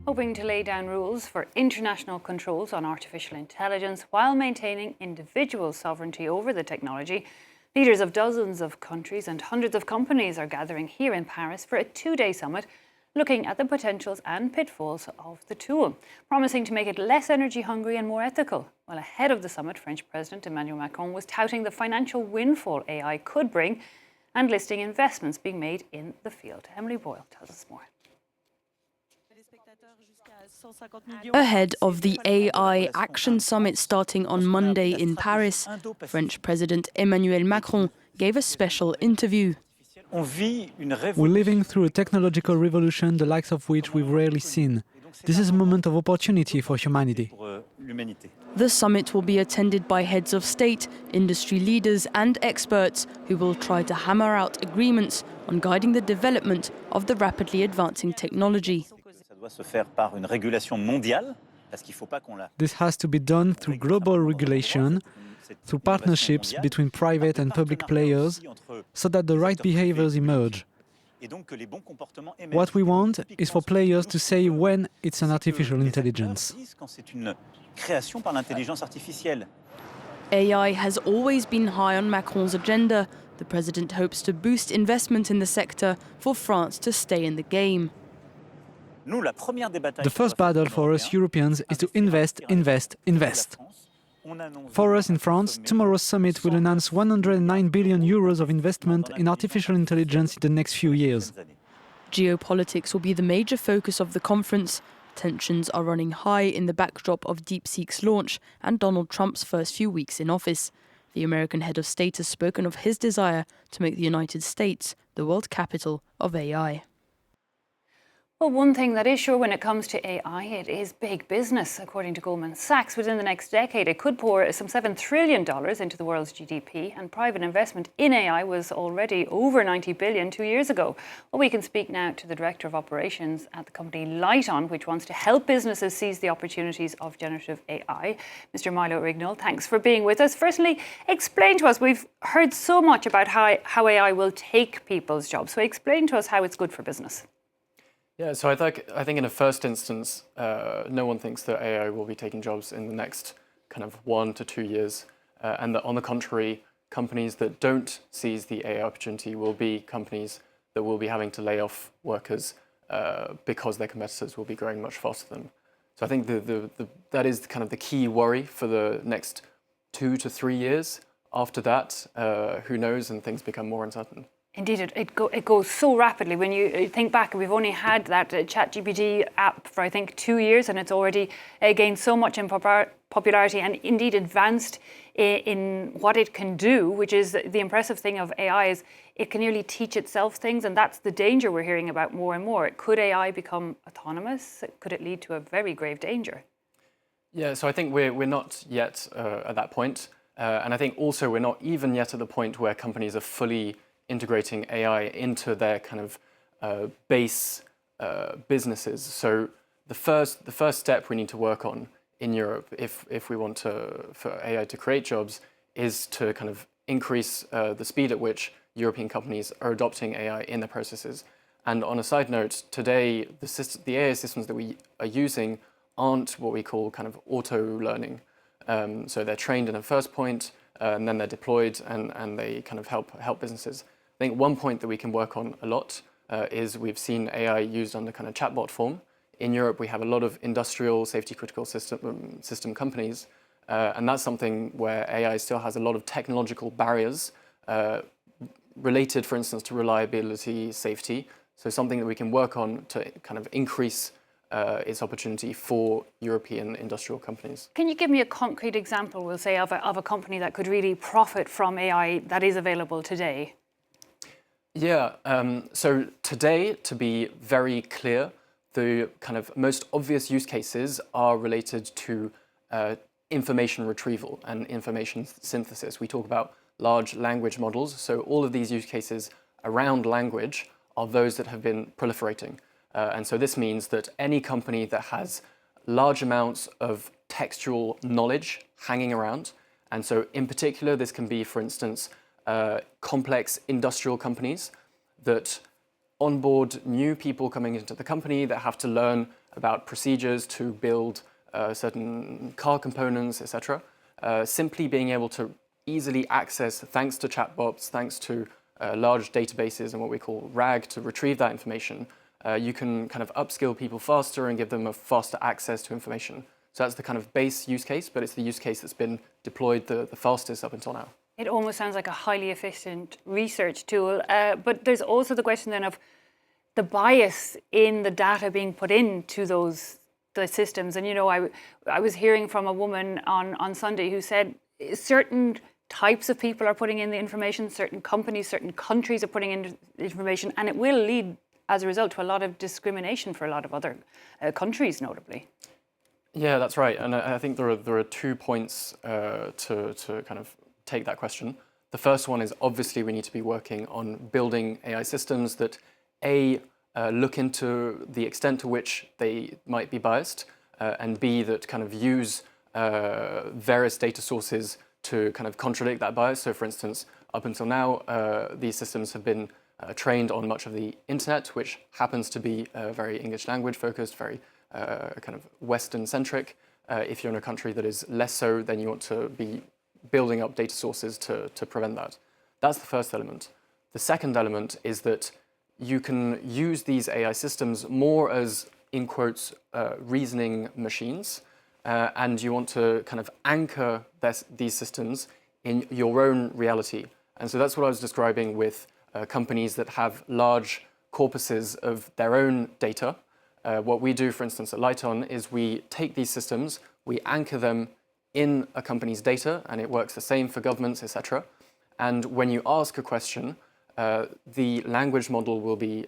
hoping to lay down rules for international controls on artificial intelligence while maintaining individual sovereignty over the technology. Leaders of dozens of countries and hundreds of companies are gathering here in Paris for a two-day summit looking at the potentials and pitfalls of the tool, promising to make it less energy hungry and more ethical. Well, ahead of the summit, French President Emmanuel Macron was touting the financial windfall AI could bring and listing investments being made in the field. Emily Boyle tells us more. Ahead of the AI Action Summit starting on Monday in Paris, French President Emmanuel Macron gave a special interview. We're living through a technological revolution the likes of which we've rarely seen. This is a moment of opportunity for humanity. The summit will be attended by heads of state, industry leaders and experts who will try to hammer out agreements on guiding the development of the rapidly advancing technology. This has to be done through global regulation, through partnerships between private and public players, so that the right behaviors emerge. What we want is for players to say when it's an artificial intelligence. AI has always been high on Macron's agenda. The president hopes to boost investment in the sector for France to stay in the game. The first battle for us Europeans is to invest, invest, invest. For us in France, tomorrow's summit will announce 109 billion euros of investment in artificial intelligence in the next few years. Geopolitics will be the major focus of the conference. Tensions are running high in the backdrop of DeepSeek's launch and Donald Trump's first few weeks in office. The American head of state has spoken of his desire to make the United States the world capital of AI. Well, one thing that is sure when it comes to AI, it is big business. According to Goldman Sachs, within the next decade, it could pour some $7 trillion into the world's GDP, and private investment in AI was already over $90 billion 2 years ago. Well, we can speak now to the Director of Operations at the company LightOn, which wants to help businesses seize the opportunities of generative AI. Mr. Milo Rignell, thanks for being with us. Firstly, explain to us, we've heard so much about how AI will take people's jobs. So explain to us how it's good for business. Yeah, so I think in a first instance, no one thinks that AI will be taking jobs in the next kind of 1 to 2 years. And that on the contrary, companies that don't seize the AI opportunity will be companies that will be having to lay off workers because their competitors will be growing much faster than them. So I think that is kind of the key worry for the next 2 to 3 years. After that, who knows, and things become more uncertain. Indeed, it goes so rapidly. When you think back, we've only had that ChatGPT app for, I think, 2 years, and it's already gained so much in popularity and indeed advanced in what it can do, which is the impressive thing of AI is it can nearly teach itself things, and that's the danger we're hearing about more and more. Could AI become autonomous? Could it lead to a very grave danger? Yeah, so I think we're not yet at that point. And I think also we're not even yet at the point where companies are fully integrating AI into their kind of base businesses. So the first step we need to work on in Europe, if we want for AI to create jobs, is to kind of increase the speed at which European companies are adopting AI in their processes. And on a side note, today the AI systems that we are using aren't what we call kind of auto-learning. So they're trained in a first point, and then they're deployed, and they kind of help businesses. I think one point that we can work on a lot is we've seen AI used on the kind of chatbot form. In Europe, we have a lot of industrial safety critical system companies, and that's something where AI still has a lot of technological barriers related, for instance, to reliability, safety. So something that we can work on to kind of increase its opportunity for European industrial companies. Can you give me a concrete example, we'll say, of a company that could really profit from AI that is available today? Yeah, so today, to be very clear, the kind of most obvious use cases are related to information retrieval and information synthesis. We talk about large language models, so all of these use cases around language are those that have been proliferating. And so this means that any company that has large amounts of textual knowledge hanging around, and so in particular, this can be, for instance, complex industrial companies that onboard new people coming into the company that have to learn about procedures to build certain car components, etc. Simply being able to easily access, thanks to chatbots, thanks to large databases and what we call RAG to retrieve that information, you can kind of upskill people faster and give them a faster access to information. So that's the kind of base use case, but it's the use case that's been deployed the fastest up until now. It almost sounds like a highly efficient research tool, but there's also the question then of the bias in the data being put into the systems. And, you know, I was hearing from a woman on Sunday who said certain types of people are putting in the information, certain companies, certain countries are putting in the information, and it will lead, as a result, to a lot of discrimination for a lot of other countries, notably. Yeah, that's right. And I think there are 2 points to kind of take that question. The first one is obviously we need to be working on building AI systems that look into the extent to which they might be biased, and B, that kind of use various data sources to kind of contradict that bias. So for instance, up until now, these systems have been trained on much of the internet, which happens to be very English language focused, very kind of Western centric. If you're in a country that is less so, then you want to be building up data sources to prevent that. That's the first element. The second element is that you can use these AI systems more as, in quotes, reasoning machines, and you want to kind of anchor these systems in your own reality. And so that's what I was describing with companies that have large corpuses of their own data. What we do, for instance, at LightOn is we take these systems, we anchor them in a company's data, and it works the same for governments, etc. And when you ask a question, the language model will be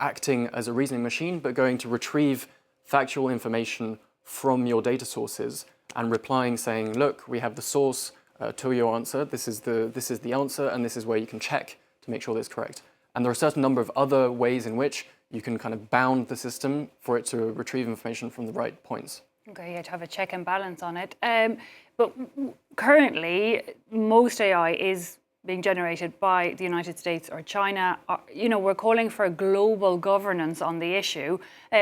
acting as a reasoning machine, but going to retrieve factual information from your data sources and replying saying, look, we have the source to your answer, this is the answer, and this is where you can check to make sure that's correct. And there are a certain number of other ways in which you can kind of bound the system for it to retrieve information from the right points. Okay, yeah, to have a check and balance on it. But currently, most AI is being generated by the United States or China. You know, we're calling for global governance on the issue.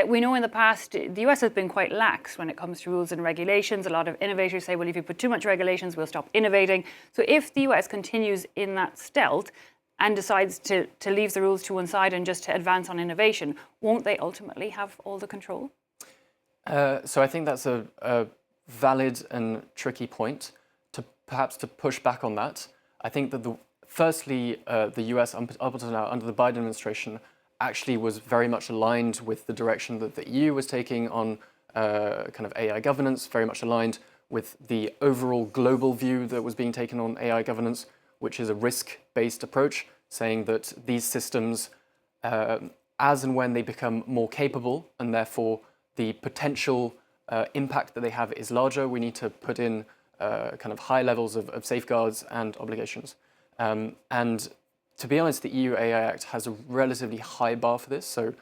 We know in the past, the US has been quite lax when it comes to rules and regulations. A lot of innovators say, well, if you put too much regulations, we'll stop innovating. So if the US continues in that stealth and decides to leave the rules to one side and just to advance on innovation, won't they ultimately have all the control? So I think that's a valid and tricky point. Perhaps to push back on that, I think that firstly, the US up until now, under the Biden administration, actually was very much aligned with the direction that the EU was taking on kind of AI governance, very much aligned with the overall global view that was being taken on AI governance, which is a risk-based approach, saying that these systems, as and when they become more capable, and therefore the potential impact that they have is larger, we need to put in kind of high levels of safeguards and obligations. And to be honest, the EU AI Act has a relatively high bar for this. So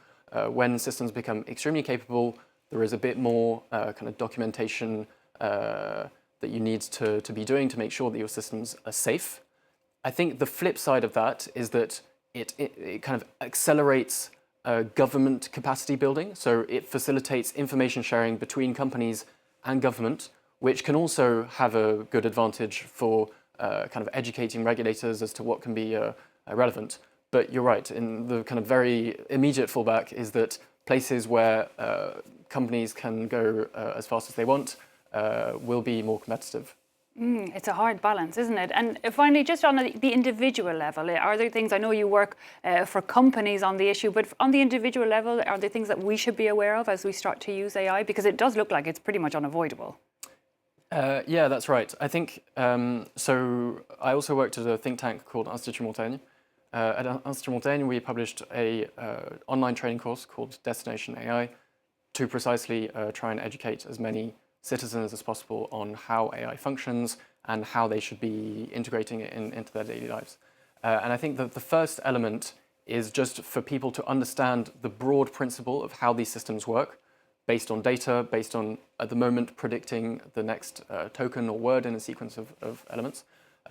when systems become extremely capable, there is a bit more kind of documentation that you need to be doing to make sure that your systems are safe. I think the flip side of that is that it kind of accelerates government capacity building. So it facilitates information sharing between companies and government, which can also have a good advantage for kind of educating regulators as to what can be relevant. But you're right, in the kind of very immediate fallback is that places where companies can go as fast as they want will be more competitive. It's a hard balance, isn't it? And finally, just on the individual level, are there things, I know you work for companies on the issue, but on the individual level, are there things that we should be aware of as we start to use AI? Because it does look like it's pretty much unavoidable. Yeah, that's right. I think, so I also worked at a think tank called Institut Montaigne. At Institut Montaigne, we published a online training course called Destination AI to precisely try and educate as many citizens as possible on how AI functions and how they should be integrating it into their daily lives. And I think that the first element is just for people to understand the broad principle of how these systems work, based on data, based on, at the moment, predicting the next token or word in a sequence of elements,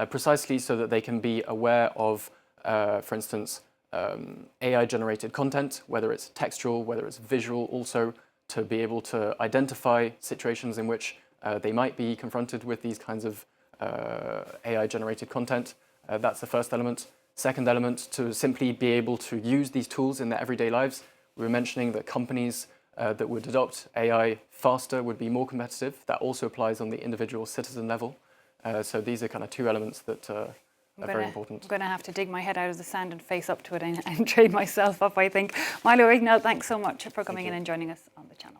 precisely so that they can be aware of, for instance, AI-generated content, whether it's textual, whether it's visual also, to be able to identify situations in which they might be confronted with these kinds of AI-generated content. That's the first element. Second element, to simply be able to use these tools in their everyday lives. We were mentioning that companies that would adopt AI faster would be more competitive. That also applies on the individual citizen level. So these are kind of two elements that are very important. I'm going to have to dig my head out of the sand and face up to it and train myself up, I think. Milo Rignell, thanks so much for coming in and joining us on the channel.